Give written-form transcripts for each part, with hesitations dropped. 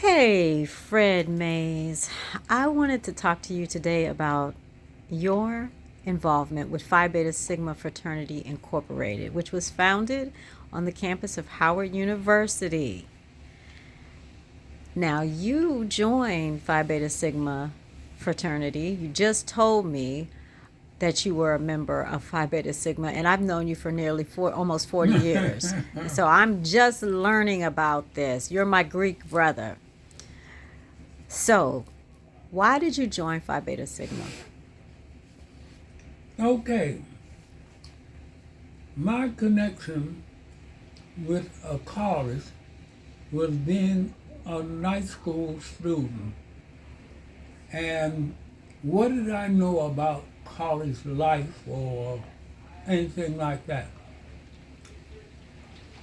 Hey, Fred Mays. I wanted to talk to you today about your involvement with Phi Beta Sigma Fraternity Incorporated, which was founded on the campus of Howard University. Now, you joined Phi Beta Sigma Fraternity. You just told me that you were a member of Phi Beta Sigma, and I've known you for nearly almost 40 years. So I'm just learning about this. You're my Greek brother. So, why did you join Phi Beta Sigma? Okay, my connection with a college was being a night school student. And what did I know about college life or anything like that?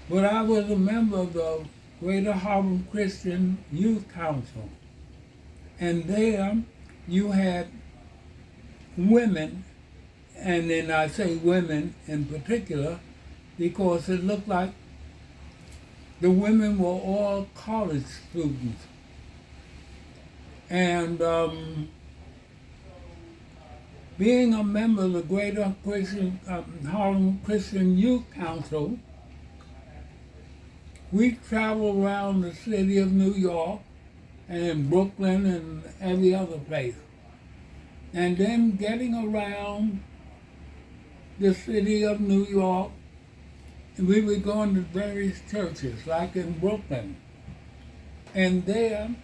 But I was a member of the Greater Harlem Christian Youth Council. And there you had women, and then I say women in particular, because it looked like the women were all college students. And being a member of the Greater Harlem Christian Youth Council, we traveled around the city of New York and Brooklyn and every other place. And then getting around the city of New York, we were going to various churches, like in Brooklyn. And there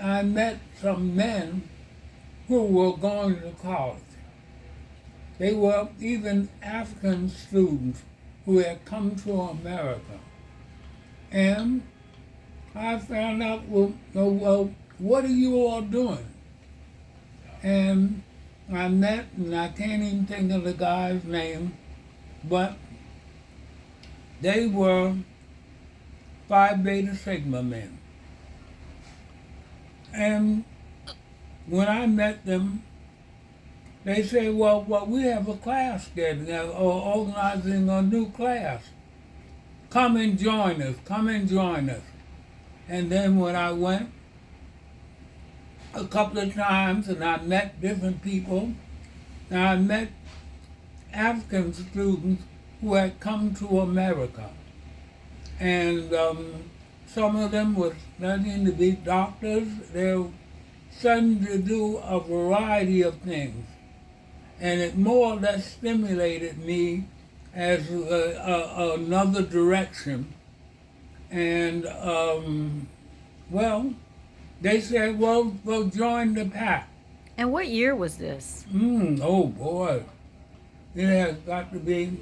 I met some men who were going to college. They were even African students who had come to America. And I found out, well, what are you all doing? And I met, and I can't even think of the guy's name, but they were Phi Beta Sigma men. And when I met them, they said, well, we have a class getting or organizing a new class. Come and join us, come and join us. And then when I went a couple of times and I met different people, and I met African students who had come to America. And some of them were studying to be doctors. They were starting to do a variety of things. And it more or less stimulated me as another direction. And, well, they said, well, join the pack. And what year was this? Oh boy. It has got to be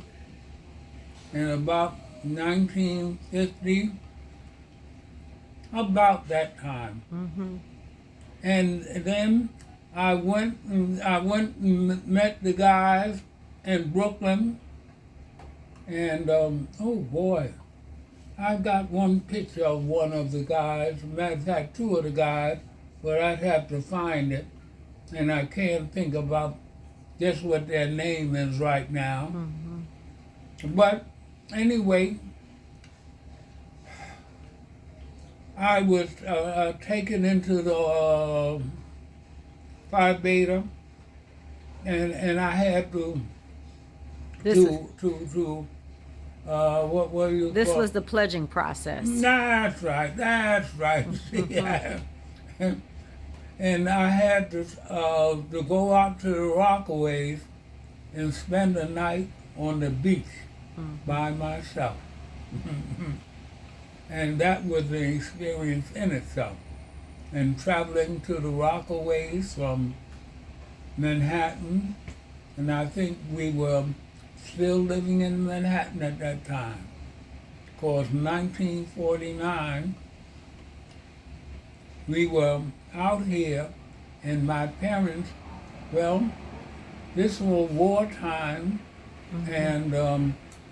in about 1950, about that time. Mm-hmm. And then I went and met the guys in Brooklyn. And oh boy, I've got one picture of one of the guys. Matter of fact, two of the guys, but I'd have to find it. And I can't think about just what their name is right now. Mm-hmm. But anyway, I was taken into the Phi Beta, and I had to what do you This call was the pledging process. That's right. Yeah. And I had to go out to the Rockaways and spend the night on the beach by myself. And that was an experience in itself. And traveling to the Rockaways from Manhattan, and I think we were still living in Manhattan at that time. Of course, 1949, we were out here, and my parents, well, this was wartime, and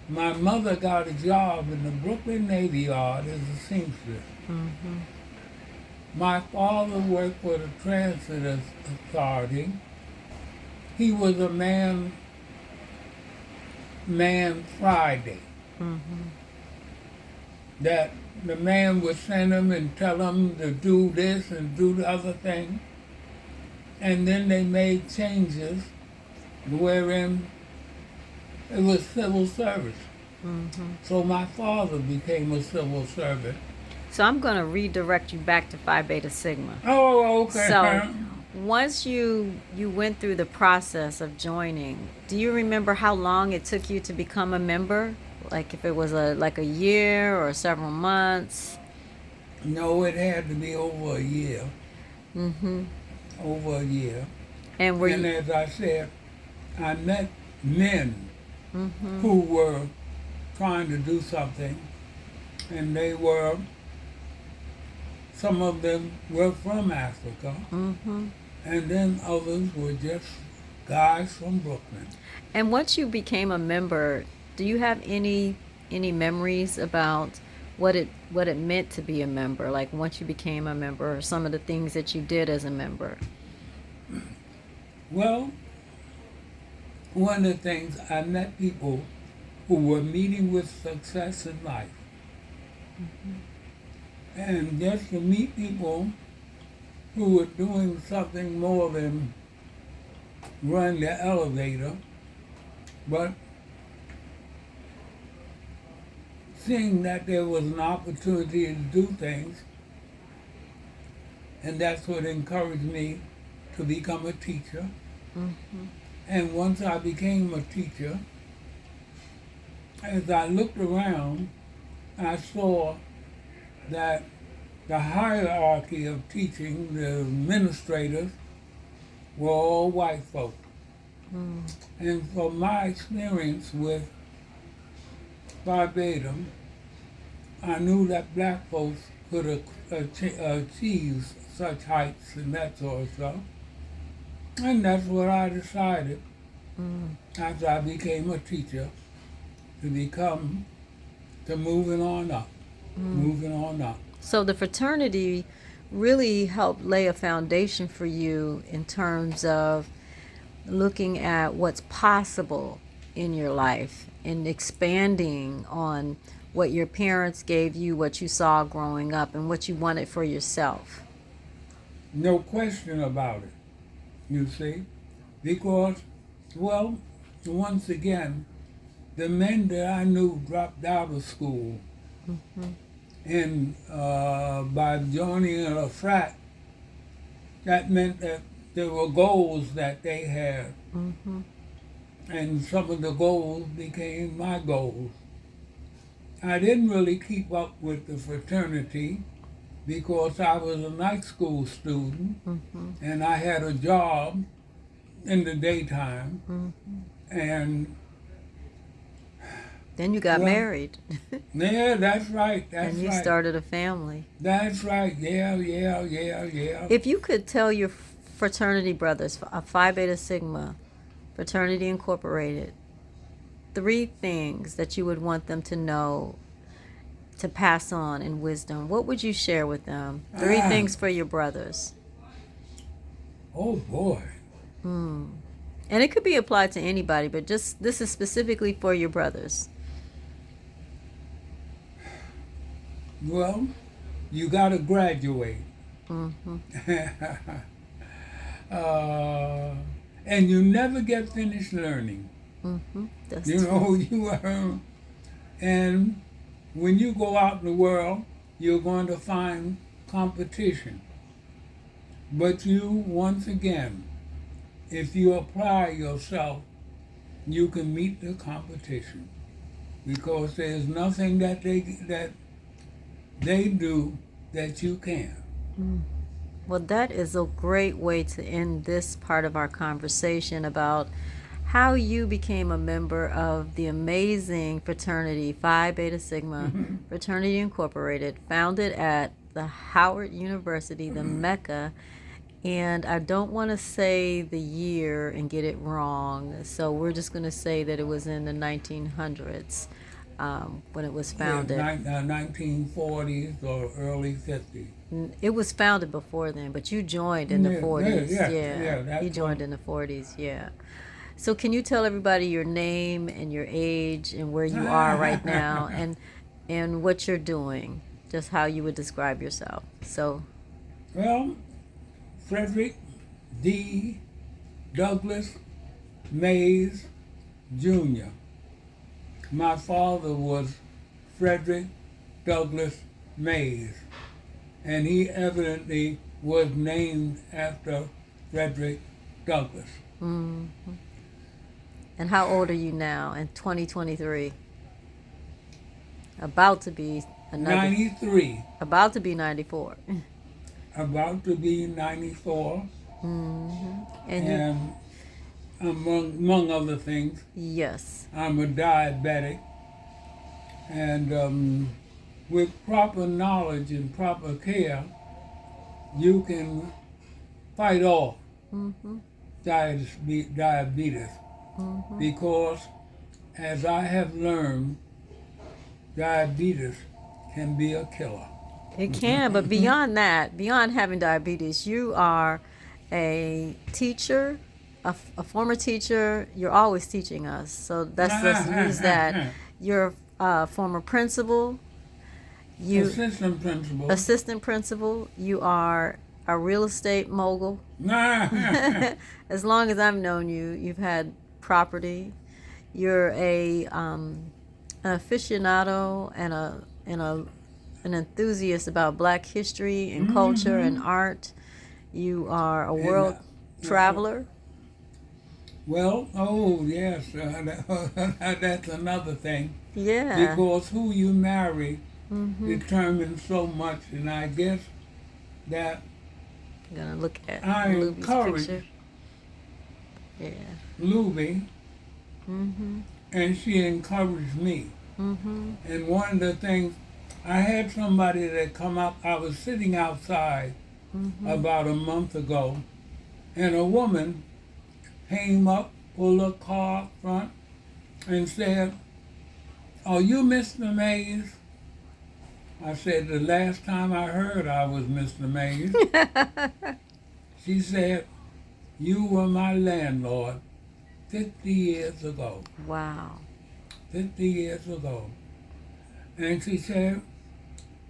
my mother got a job in the Brooklyn Navy Yard as a seamstress. Mm-hmm. My father worked for the Transit Authority. He was a man Friday. Mm-hmm. That the man would send them and tell them to do this and do the other thing. And then they made changes wherein it was civil service. So my father became a civil servant. So I'm going to redirect you back to Phi Beta Sigma. Oh, okay. So once you went through the process of joining, do you remember how long it took you to become a member? Like if it was a year or several months? No, it had to be over a year. Over a year. And were And you as I said, I met men who were trying to do something, and some of them were from Africa, and then others were just guys from Brooklyn. And once you became a member, do you have any memories about what it meant to be a member? Like once you became a member, or some of the things that you did as a member? Well, one of the things, I met people who were meeting with success in life. And just to meet people who were doing something more than run the elevator, but seeing that there was an opportunity to do things, and that's what encouraged me to become a teacher. And once I became a teacher, as I looked around, I saw that the hierarchy of teaching, the administrators, were all white folk. And from my experience with Phi Beta, I knew that black folks could achieve such heights and that sort of stuff. And that's what I decided after I became a teacher, to moving on up, moving on up. So the fraternity really helped lay a foundation for you in terms of looking at what's possible in your life and expanding on what your parents gave you, what you saw growing up, and what you wanted for yourself. No question about it, you see, because, well, once again, the men that I knew dropped out of school, and by joining a frat, that meant that there were goals that they had, and some of the goals became my goals. I didn't really keep up with the fraternity because I was a night school student, and I had a job in the daytime, and then you got well, married. Yeah, that's right. That's and you right. started a family. That's right. Yeah. If you could tell your fraternity brothers, a Phi Beta Sigma Fraternity Incorporated, 3 things that you would want them to know, to pass on in wisdom, what would you share with them? 3 things for your brothers. Oh boy. And it could be applied to anybody, but just this is specifically for your brothers. Well, you got to graduate. And you never get finished learning. That's You true. know, and when you go out in the world, you're going to find competition. But you, once again, if you apply yourself, you can meet the competition. Because there's nothing that they do that you can't. Well, that is a great way to end this part of our conversation about how you became a member of the amazing fraternity, Phi Beta Sigma Fraternity Incorporated, founded at the Howard University, the Mecca. And I don't want to say the year and get it wrong, so we're just going to say that it was in the 1900s when it was founded. Yeah, 1940s or early 50s. It was founded before then, but you joined in the 40s. Yeah, You joined in the 40s, yeah. So can you tell everybody your name and your age and where you are right now and what you're doing? Just how you would describe yourself. So, Well, Frederick D. Douglas Mays Jr. My father was Frederick Douglass Mays, and he evidently was named after Frederick Douglass. and how old are you now in 2023? About to be another. 93, About to be 94. about to be 94, And and among other things, yes. I'm a diabetic, and with proper knowledge and proper care, you can fight off diabetes because, as I have learned, diabetes can be a killer. It can, but beyond that, beyond having diabetes, you are a teacher, a former teacher. You're always teaching us. So let's use that. You're a former principal. You Assistant principal. assistant principal. You are a real estate mogul. As long as I've known you, you've had property. You're an aficionado and an enthusiast about Black history and culture and art. You are a world traveler. Well, oh yes, that's another thing. Yeah. Because who you marry determines so much, and I guess that I'm gonna look at I Luby's encourage picture. Yeah. Luby, and she encouraged me. And one of the things, I had somebody that come up, I was sitting outside about a month ago, and a woman came up, pulled a car up front, and said, "Are you Mr. Mays?" I said, "The last time I heard I was Mr. Mays." She said, "You were my landlord 50 years ago." Wow. 50 years ago. And she said,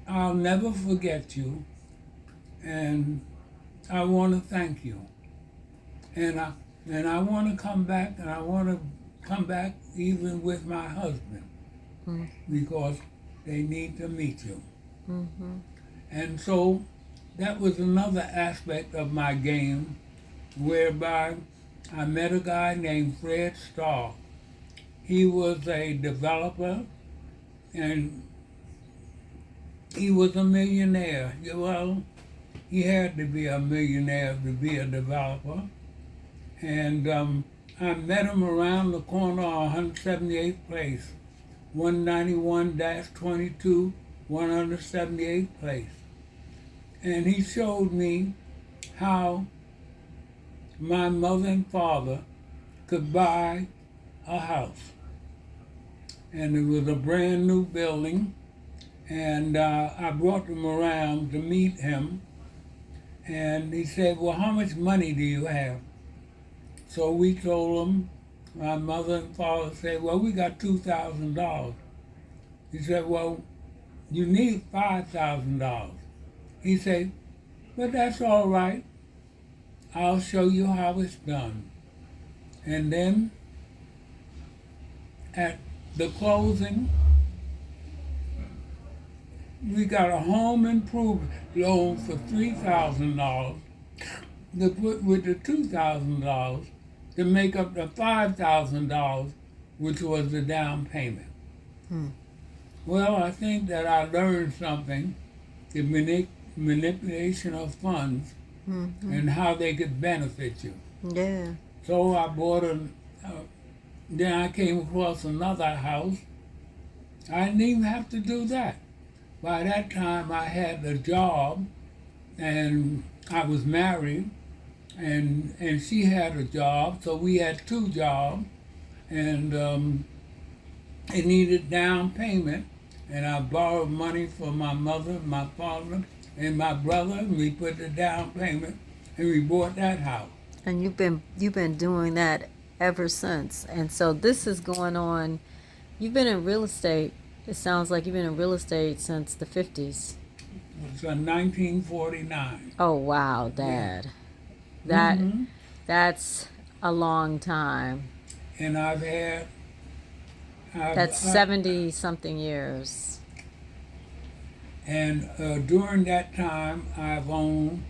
"I'll never forget you, and I want to thank you. And I want to come back, and I want to come back even with my husband, because they need to meet you." And so that was another aspect of my game, whereby I met a guy named Fred Starr. He was a developer, and he was a millionaire. Well, he had to be a millionaire to be a developer. And I met him around the corner on 178th Place, 191-22, 178th Place. And he showed me how my mother and father could buy a house. And it was a brand new building, and I brought him around to meet him, and he said, "Well, how much money do you have?" So we told him, my mother and father said, "Well, we got $2,000. He said, "Well, you need $5,000. He said, "But that's all right. I'll show you how it's done." And then at the closing, we got a home improvement loan for $3,000 to put with the $2,000 to make up the $5,000, which was the down payment. Well, I think that I learned something, the manipulation of funds and how they could benefit you. Yeah. So I bought then I came across another house. I didn't even have to do that. By that time I had a job, and I was married, and she had a job, so we had two jobs, and it needed down payment, and I borrowed money from my mother, my father, and my brother, and we put the down payment, and we bought that house. And you've been doing that ever since. And so this is going on. You've been in real estate It sounds like you've been in real estate since the 50s. It's in 1949. Oh, wow, Dad. That That's a long time. And That's 70 something years. And during that time, I've owned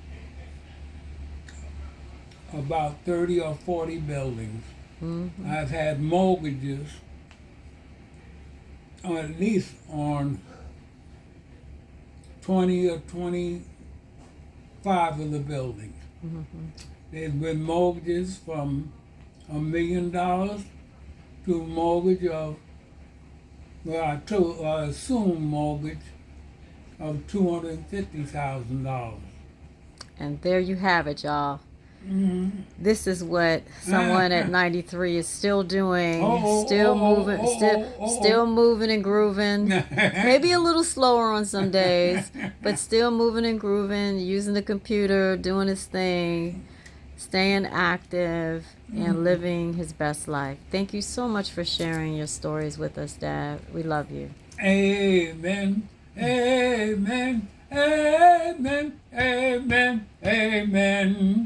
about 30 or 40 buildings. I've had mortgages, or at least on 20 or 25 of the buildings. There's been mortgages from $1 million to a mortgage of, well, to assumed mortgage of $250,000. And there you have it, y'all. This is what someone at 93 is still doing, still moving and grooving. Maybe a little slower on some days, but still moving and grooving, using the computer, doing his thing, staying active, and living his best life. Thank you so much for sharing your stories with us, Dad. We love you. Amen. Amen. Amen. Amen. Amen.